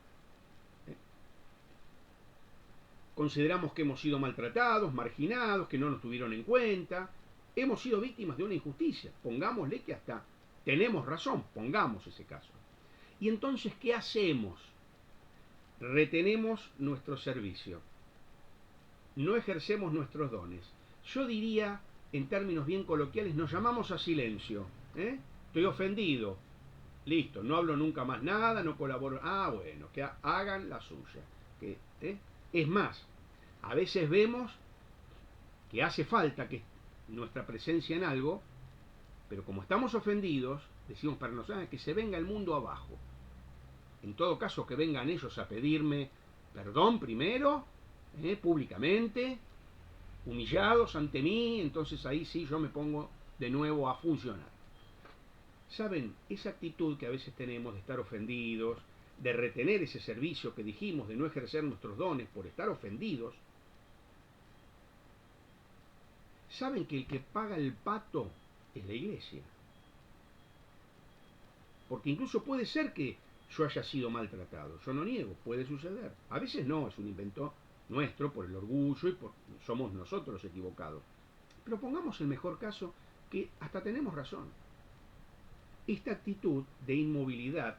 Consideramos que hemos sido maltratados, marginados, que no nos tuvieron en cuenta. Hemos sido víctimas de una injusticia. Pongámosle que hasta tenemos razón, pongamos ese caso. Y entonces, ¿qué hacemos? Retenemos nuestro servicio. No ejercemos nuestros dones. Yo diría, en términos bien coloquiales, nos llamamos a silencio. Estoy ofendido. Listo, no hablo nunca más nada, no colaboro. Ah, bueno, que hagan la suya. Es más, a veces vemos que hace falta que nuestra presencia en algo, pero como estamos ofendidos, decimos para nosotros que se venga el mundo abajo. En todo caso, que vengan ellos a pedirme perdón primero, públicamente, humillados ante mí, entonces ahí sí yo me pongo de nuevo a funcionar. ¿Saben? Esa actitud que a veces tenemos de estar ofendidos, de retener ese servicio que dijimos, de no ejercer nuestros dones por estar ofendidos, saben que el que paga el pato es la iglesia. Porque incluso puede ser que yo haya sido maltratado, yo no niego, puede suceder. A veces no, es un invento nuestro por el orgullo y somos nosotros los equivocados. Pero pongamos el mejor caso que hasta tenemos razón. Esta actitud de inmovilidad,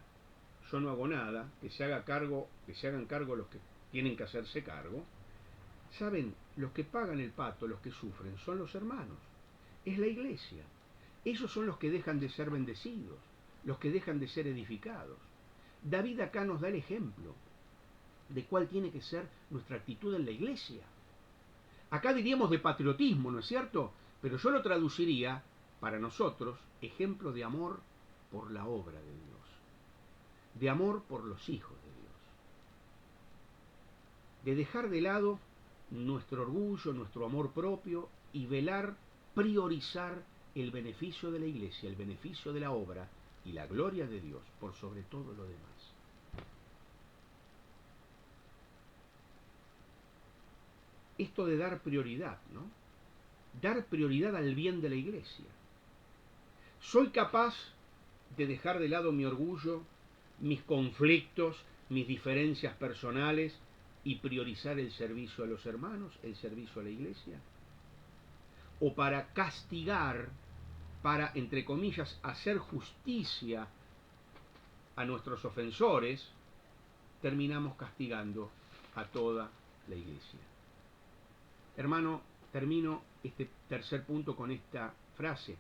yo no hago nada, que se hagan cargo los que tienen que hacerse cargo. Saben, los que pagan el pato, los que sufren, son los hermanos, es la iglesia. Ellos son los que dejan de ser bendecidos, los que dejan de ser edificados. David acá nos da el ejemplo de cuál tiene que ser nuestra actitud en la iglesia. Acá diríamos de patriotismo, ¿no es cierto? Pero yo lo traduciría para nosotros, ejemplo de amor por la obra de Dios, de amor por los hijos de Dios, de dejar de lado nuestro orgullo, nuestro amor propio y velar, priorizar el beneficio de la iglesia, el beneficio de la obra y la gloria de Dios por sobre todo lo demás. Esto de dar prioridad, ¿no? Dar prioridad al bien de la iglesia. Soy capaz de dejar de lado mi orgullo, mis conflictos, mis diferencias personales y priorizar el servicio a los hermanos, el servicio a la iglesia. O para castigar, para, entre comillas, hacer justicia a nuestros ofensores, terminamos castigando a toda la iglesia. Hermano, termino este tercer punto con esta frase.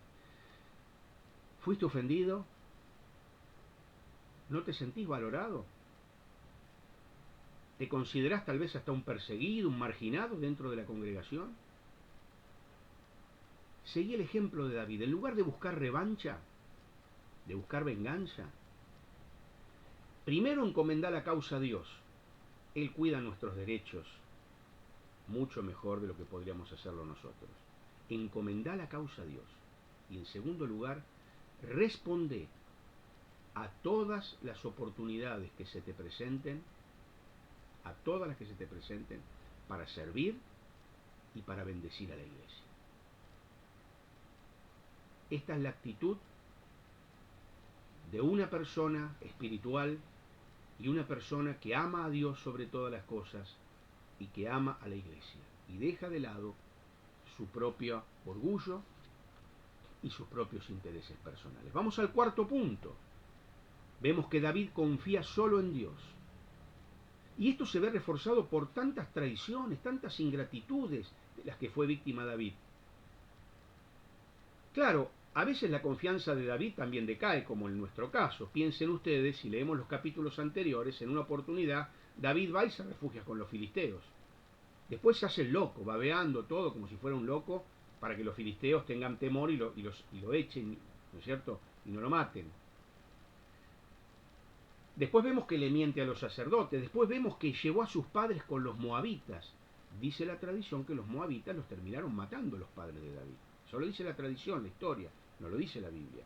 ¿Fuiste ofendido? ¿No te sentís valorado? ¿Te considerás tal vez hasta un perseguido, un marginado dentro de la congregación? Seguí el ejemplo de David. En lugar de buscar revancha, de buscar venganza, primero encomendá la causa a Dios. Él cuida nuestros derechos mucho mejor de lo que podríamos hacerlo nosotros. Encomendá la causa a Dios. Y en segundo lugar, responde a todas las oportunidades que se te presenten, a todas las que se te presenten, para servir y para bendecir a la iglesia. Esta es la actitud de una persona espiritual y una persona que ama a Dios sobre todas las cosas y que ama a la iglesia y deja de lado su propio orgullo y sus propios intereses personales. Vamos al cuarto punto. Vemos que David confía solo en Dios. Y esto se ve reforzado por tantas traiciones, tantas ingratitudes de las que fue víctima David. Claro, a veces la confianza de David también decae, como en nuestro caso. Piensen ustedes, si leemos los capítulos anteriores, en una oportunidad David va y se refugia con los filisteos. Después se hace el loco, babeando todo como si fuera un loco, para que los filisteos tengan temor y lo echen, ¿no es cierto? Y no lo maten. Después vemos que le miente a los sacerdotes. Después vemos que llevó a sus padres con los moabitas. Dice la tradición que los moabitas los terminaron matando los padres de David. Eso lo dice la tradición, la historia, no lo dice la Biblia.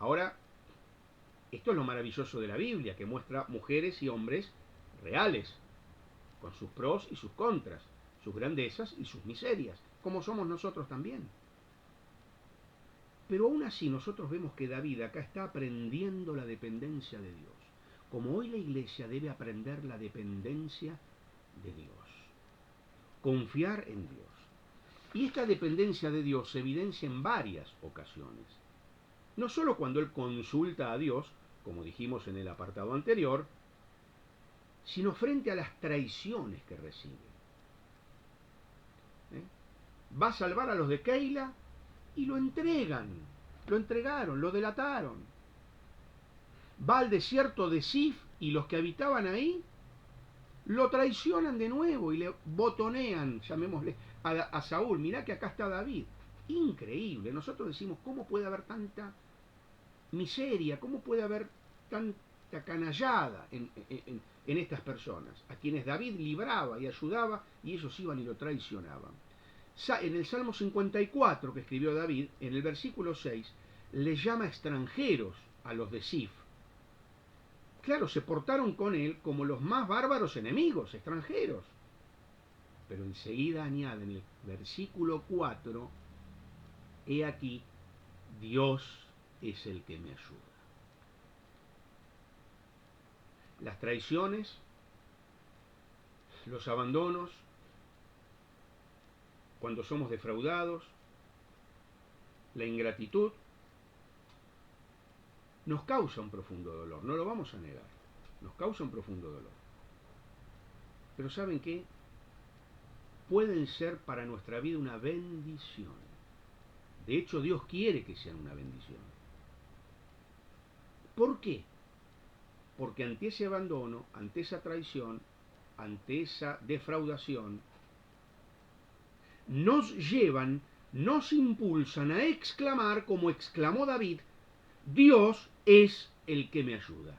Ahora, esto es lo maravilloso de la Biblia, que muestra mujeres y hombres reales, con sus pros y sus contras, sus grandezas y sus miserias, como somos nosotros también. Pero aún así nosotros vemos que David acá está aprendiendo la dependencia de Dios, como hoy la iglesia debe aprender la dependencia de Dios, confiar en Dios. Y esta dependencia de Dios se evidencia en varias ocasiones. No solo cuando él consulta a Dios, como dijimos en el apartado anterior, sino frente a las traiciones que recibe. Va a salvar a los de Keila y lo entregaron, lo delataron. Va al desierto de Sif y los que habitaban ahí lo traicionan de nuevo y le botonean, llamémosle, a Saúl. Mirá que acá está David. Increíble. Nosotros decimos, ¿cómo puede haber tanta miseria? ¿Cómo puede haber tanta canallada en estas personas? A quienes David libraba y ayudaba y ellos iban y lo traicionaban. En el Salmo 54 que escribió David, en el versículo 6, les llama extranjeros a los de Sif. Claro, se portaron con él como los más bárbaros enemigos, extranjeros. Pero enseguida añade en el versículo 4, he aquí, Dios es el que me ayuda. Las traiciones, los abandonos, cuando somos defraudados, la ingratitud, nos causa un profundo dolor, no lo vamos a negar, nos causa un profundo dolor. Pero ¿saben qué? Pueden ser para nuestra vida una bendición. De hecho, Dios quiere que sean una bendición. ¿Por qué? Porque ante ese abandono, ante esa traición, ante esa defraudación, nos llevan, nos impulsan a exclamar, como exclamó David, Dios es el que me ayuda.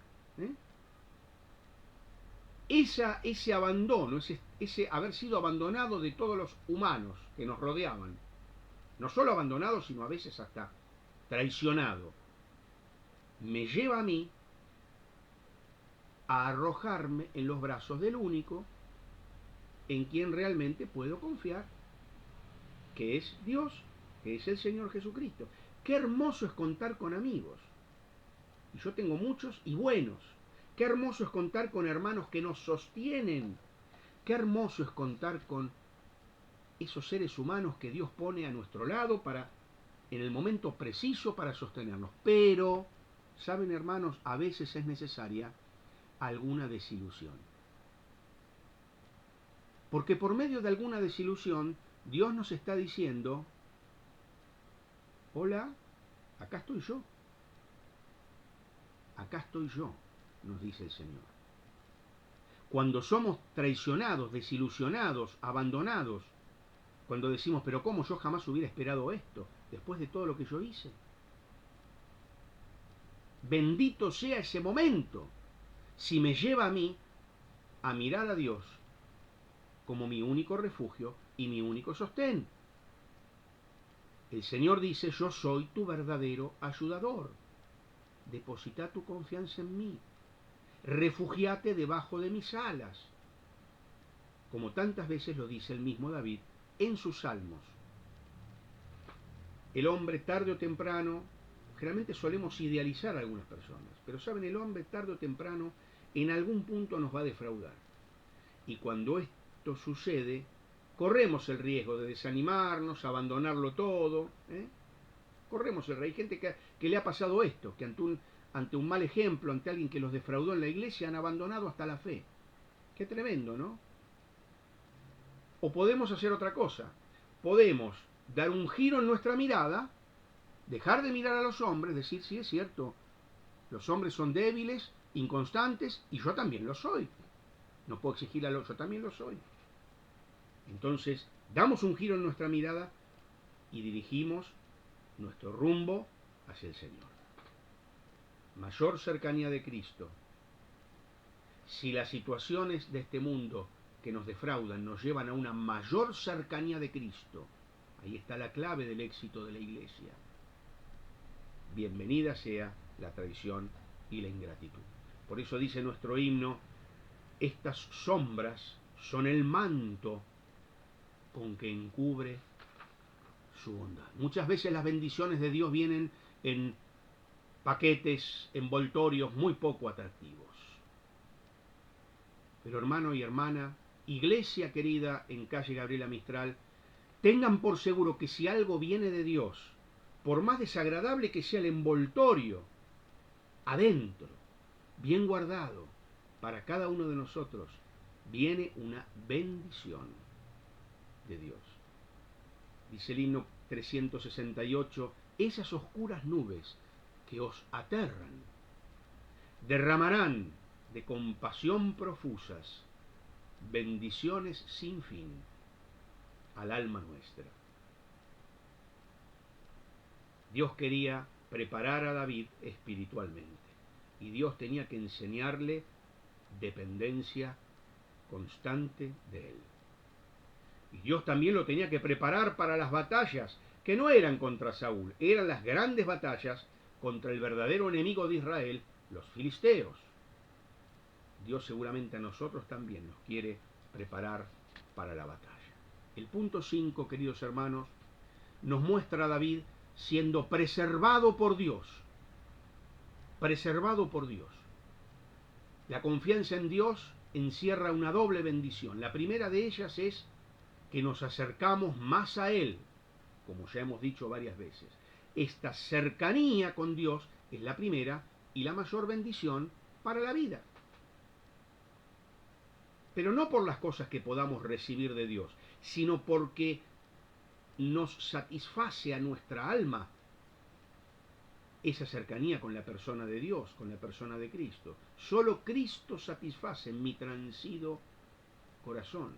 Ese abandono, ese haber sido abandonado de todos los humanos que nos rodeaban, no solo abandonado, sino a veces hasta traicionado, me lleva a mí a arrojarme en los brazos del único en quien realmente puedo confiar, que es Dios, que es el Señor Jesucristo. Qué hermoso es contar con amigos. Y yo tengo muchos y buenos. Qué hermoso es contar con hermanos que nos sostienen. Qué hermoso es contar con esos seres humanos que Dios pone a nuestro lado para, en el momento preciso, para sostenernos. Pero, ¿saben, hermanos? A veces es necesaria alguna desilusión. Porque por medio de alguna desilusión, Dios nos está diciendo, hola, acá estoy yo. Acá estoy yo, nos dice el Señor. Cuando somos traicionados, desilusionados, abandonados, cuando decimos, pero ¿cómo yo jamás hubiera esperado esto, después de todo lo que yo hice? Bendito sea ese momento, si me lleva a mí a mirar a Dios como mi único refugio y mi único sostén. El Señor dice, yo soy tu verdadero ayudador. Deposita tu confianza en mí. Refugiate debajo de mis alas. Como tantas veces lo dice el mismo David en sus salmos. El hombre tarde o temprano, generalmente solemos idealizar a algunas personas, pero saben, el hombre tarde o temprano en algún punto nos va a defraudar. Y cuando esto sucede, corremos el riesgo de desanimarnos, abandonarlo todo. Corremos el riesgo. Hay gente que le ha pasado esto, que ante un mal ejemplo, ante alguien que los defraudó en la iglesia, han abandonado hasta la fe. Qué tremendo, ¿no? O podemos hacer otra cosa. Podemos dar un giro en nuestra mirada, dejar de mirar a los hombres, decir, sí, es cierto, los hombres son débiles, inconstantes, y yo también lo soy. No puedo exigir a los, yo también lo soy. Entonces, damos un giro en nuestra mirada y dirigimos nuestro rumbo hacia el Señor. Mayor cercanía de Cristo. Si las situaciones de este mundo que nos defraudan nos llevan a una mayor cercanía de Cristo, ahí está la clave del éxito de la Iglesia. Bienvenida sea la traición y la ingratitud. Por eso dice nuestro himno, estas sombras son el manto con que encubre su bondad. Muchas veces las bendiciones de Dios vienen en paquetes, envoltorios muy poco atractivos. Pero hermano y hermana, iglesia querida en calle Gabriela Mistral, tengan por seguro que si algo viene de Dios, por más desagradable que sea el envoltorio, adentro, bien guardado, para cada uno de nosotros, viene una bendición de Dios. Dice el himno 368, esas oscuras nubes que os aterran, derramarán de compasión profusas bendiciones sin fin al alma nuestra. Dios quería preparar a David espiritualmente y Dios tenía que enseñarle dependencia constante de él. Y Dios también lo tenía que preparar para las batallas que no eran contra Saúl, eran las grandes batallas contra el verdadero enemigo de Israel, los filisteos. Dios seguramente a nosotros también nos quiere preparar para la batalla. El punto 5, queridos hermanos, nos muestra a David siendo preservado por Dios. Preservado por Dios. La confianza en Dios encierra una doble bendición. La primera de ellas es que nos acercamos más a Él, como ya hemos dicho varias veces. Esta cercanía con Dios es la primera y la mayor bendición para la vida. Pero no por las cosas que podamos recibir de Dios, sino porque nos satisface a nuestra alma esa cercanía con la persona de Dios, con la persona de Cristo. Solo Cristo satisface mi transido corazón.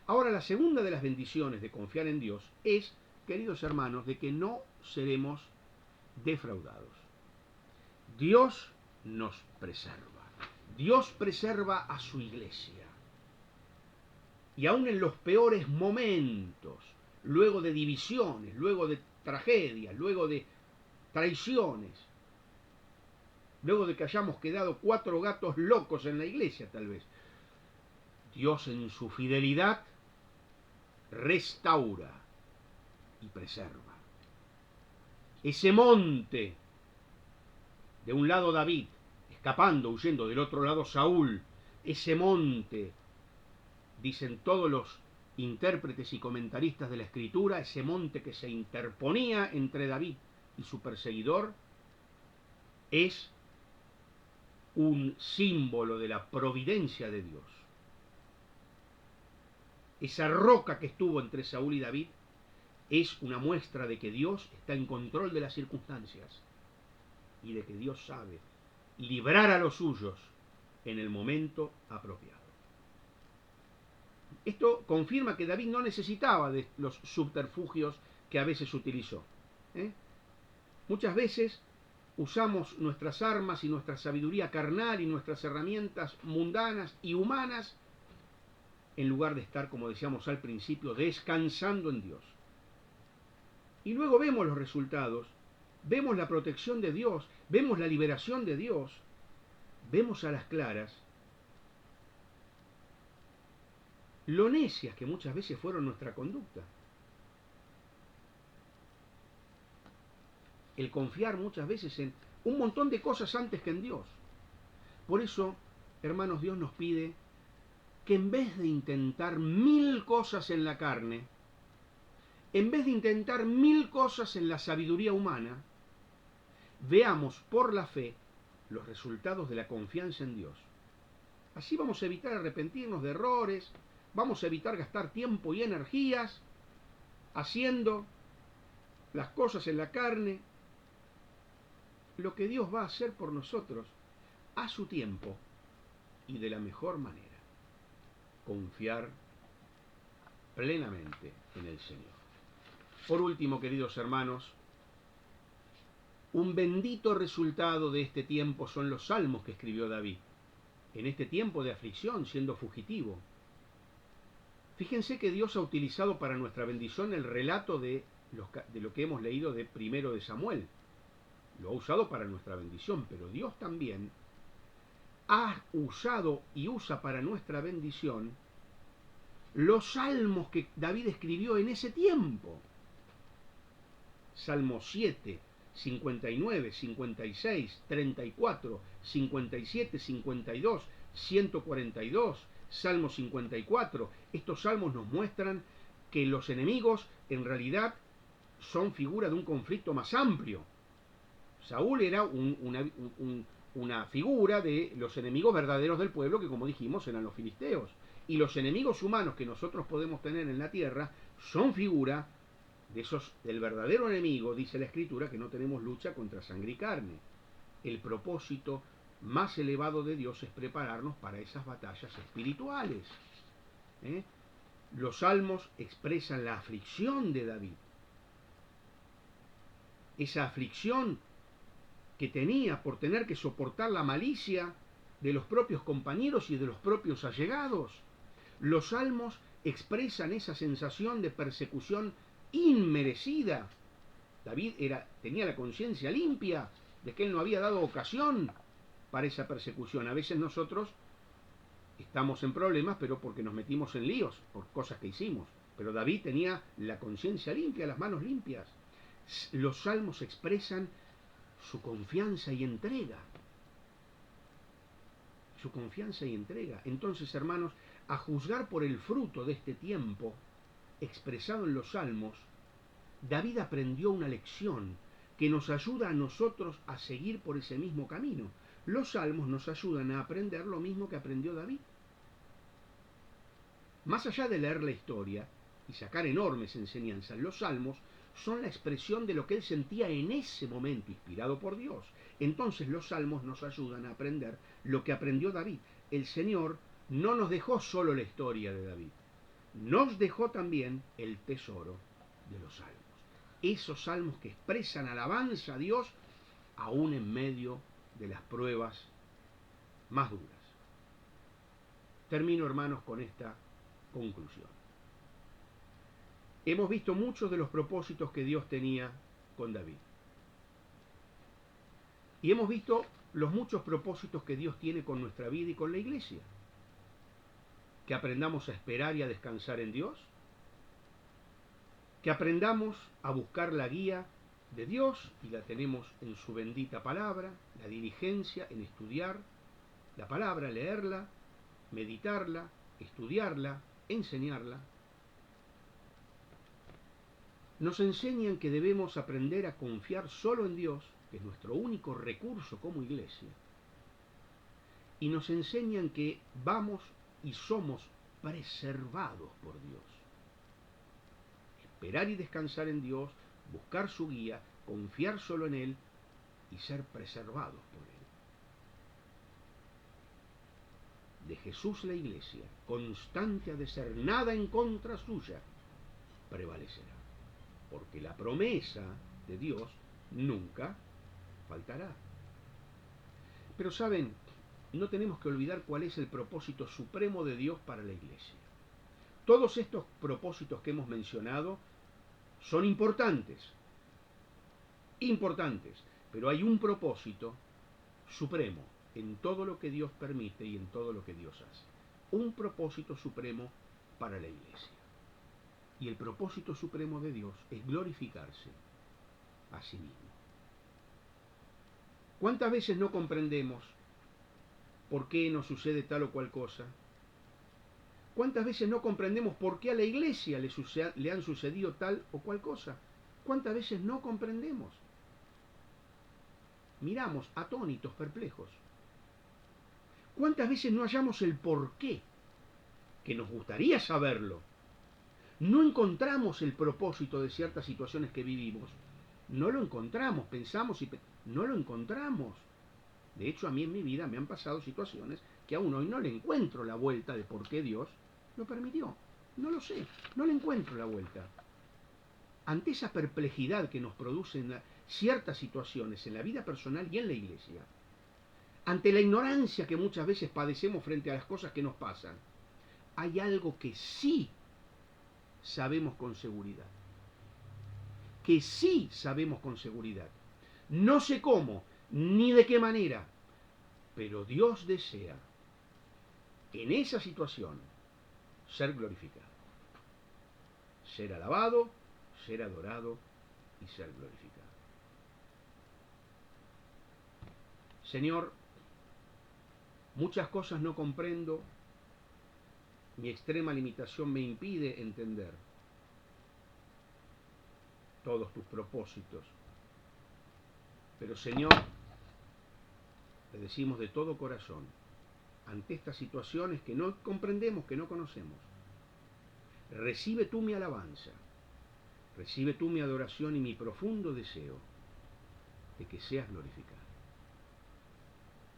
Ahora, la segunda de las bendiciones de confiar en Dios es, queridos hermanos, de que no seremos defraudados. Dios nos preserva. Dios preserva a su iglesia. Y aún en los peores momentos, luego de divisiones, luego de tragedias, luego de traiciones, luego de que hayamos quedado 4 gatos locos en la iglesia tal vez, Dios en su fidelidad restaura y preserva. Ese monte, de un lado David, escapando, huyendo, del otro lado Saúl, ese monte, dicen todos los intérpretes y comentaristas de la Escritura, ese monte que se interponía entre David y su perseguidor, es un símbolo de la providencia de Dios. Esa roca que estuvo entre Saúl y David es una muestra de que Dios está en control de las circunstancias y de que Dios sabe librar a los suyos en el momento apropiado. Esto confirma que David no necesitaba de los subterfugios que a veces utilizó. Muchas veces usamos nuestras armas y nuestra sabiduría carnal y nuestras herramientas mundanas y humanas en lugar de estar, como decíamos al principio, descansando en Dios. Y luego vemos los resultados, vemos la protección de Dios, vemos la liberación de Dios, vemos a las claras lo necias que muchas veces fueron nuestra conducta. El confiar muchas veces en un montón de cosas antes que en Dios. Por eso, hermanos, Dios nos pide que en vez de intentar 1000 cosas en la carne, en vez de intentar 1000 cosas en la sabiduría humana, veamos por la fe los resultados de la confianza en Dios. Así vamos a evitar arrepentirnos de errores, vamos a evitar gastar tiempo y energías haciendo las cosas en la carne. Lo que Dios va a hacer por nosotros a su tiempo y de la mejor manera. Confiar plenamente en el Señor. Por último, queridos hermanos, un bendito resultado de este tiempo son los salmos que escribió David, en este tiempo de aflicción, siendo fugitivo. Fíjense que Dios ha utilizado para nuestra bendición el relato de lo que hemos leído de primero de Samuel. Lo ha usado para nuestra bendición, pero Dios también ha usado y usa para nuestra bendición los salmos que David escribió en ese tiempo. Salmo 7, 59, 56, 34, 57, 52, 142, Salmo 54. Estos salmos nos muestran que los enemigos en realidad son figura de un conflicto más amplio. Saúl era una figura de los enemigos verdaderos del pueblo, que como dijimos eran los filisteos. Y los enemigos humanos que nosotros podemos tener en la tierra son figura del verdadero enemigo. Dice la Escritura que no tenemos lucha contra sangre y carne. El propósito más elevado de Dios es prepararnos para esas batallas espirituales. Los salmos expresan la aflicción de David. Esa aflicción que tenía por tener que soportar la malicia de los propios compañeros y de los propios allegados. Los salmos expresan esa sensación de persecución inmerecida. David tenía la conciencia limpia de que él no había dado ocasión para esa persecución. A veces nosotros estamos en problemas, pero porque nos metimos en líos por cosas que hicimos. Pero David tenía la conciencia limpia, las manos limpias. Los salmos expresan su confianza y entrega. Su confianza y entrega. Entonces, hermanos, a juzgar por el fruto de este tiempo expresado en los salmos, David aprendió una lección que nos ayuda a nosotros a seguir por ese mismo camino. Los salmos nos ayudan a aprender lo mismo que aprendió David. Más allá de leer la historia y sacar enormes enseñanzas, los salmos son la expresión de lo que él sentía en ese momento, inspirado por Dios. Entonces los salmos nos ayudan a aprender lo que aprendió David. El Señor no nos dejó solo la historia de David, nos dejó también el tesoro de los salmos. Esos salmos que expresan alabanza a Dios aún en medio de las pruebas más duras. Termino, hermanos, con esta conclusión. Hemos visto muchos de los propósitos que Dios tenía con David. Y hemos visto los muchos propósitos que Dios tiene con nuestra vida y con la iglesia. Que aprendamos a esperar y a descansar en Dios. Que aprendamos a buscar la guía de Dios, y la tenemos en su bendita palabra, la diligencia en estudiar la palabra, leerla, meditarla, estudiarla, enseñarla. Nos enseñan que debemos aprender a confiar solo en Dios, que es nuestro único recurso como iglesia. Y nos enseñan que vamos y somos preservados por Dios. Esperar y descansar en Dios, buscar su guía, confiar solo en Él y ser preservados por Él. De Jesús la iglesia, constante ha de ser, nada en contra suya prevalecerá. Porque la promesa de Dios nunca faltará. Pero saben, no tenemos que olvidar cuál es el propósito supremo de Dios para la iglesia. Todos estos propósitos que hemos mencionado son importantes, pero hay un propósito supremo en todo lo que Dios permite y en todo lo que Dios hace. Un propósito supremo para la iglesia. Y el propósito supremo de Dios es glorificarse a sí mismo. ¿Cuántas veces no comprendemos por qué nos sucede tal o cual cosa? ¿Cuántas veces no comprendemos por qué a la iglesia le han sucedido tal o cual cosa? ¿Cuántas veces no comprendemos? Miramos atónitos, perplejos. ¿Cuántas veces no hallamos el por qué? Que nos gustaría saberlo. No encontramos el propósito de ciertas situaciones que vivimos. No lo encontramos, pensamos y no lo encontramos. De hecho, a mí en mi vida me han pasado situaciones que aún hoy no le encuentro la vuelta de por qué Dios lo permitió. No lo sé, no le encuentro la vuelta. Ante esa perplejidad que nos producen ciertas situaciones en la vida personal y en la iglesia, ante la ignorancia que muchas veces padecemos frente a las cosas que nos pasan, hay algo que sí sabemos con seguridad. Que sí sabemos con seguridad. No sé cómo, ni de qué manera, pero Dios desea en esa situación ser glorificado, ser alabado, ser adorado y ser glorificado. Señor, muchas cosas no comprendo, mi extrema limitación me impide entender todos tus propósitos. Pero Señor, te decimos de todo corazón, ante estas situaciones que no comprendemos, que no conocemos, recibe tú mi alabanza, recibe tú mi adoración y mi profundo deseo de que seas glorificado.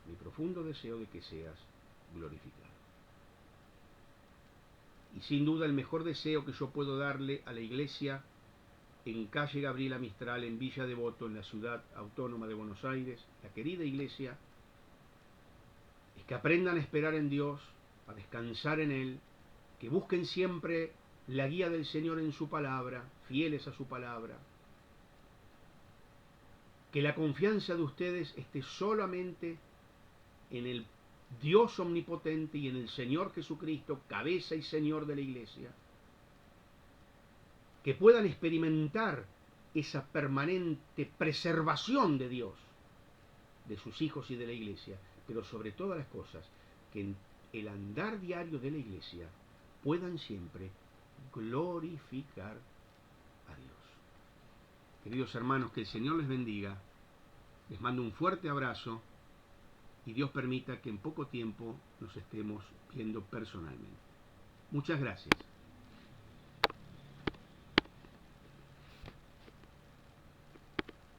Mi profundo deseo de que seas glorificado. Y sin duda el mejor deseo que yo puedo darle a la iglesia en calle Gabriela Mistral, en Villa Devoto, en la ciudad autónoma de Buenos Aires, la querida iglesia, es que aprendan a esperar en Dios, a descansar en Él, que busquen siempre la guía del Señor en su palabra, fieles a su palabra, que la confianza de ustedes esté solamente en el Dios omnipotente y en el Señor Jesucristo, cabeza y Señor de la iglesia, que puedan experimentar esa permanente preservación de Dios, de sus hijos y de la iglesia, pero sobre todas las cosas, que en el andar diario de la iglesia puedan siempre glorificar a Dios. Queridos hermanos, que el Señor les bendiga, les mando un fuerte abrazo y Dios permita que en poco tiempo nos estemos viendo personalmente. Muchas gracias.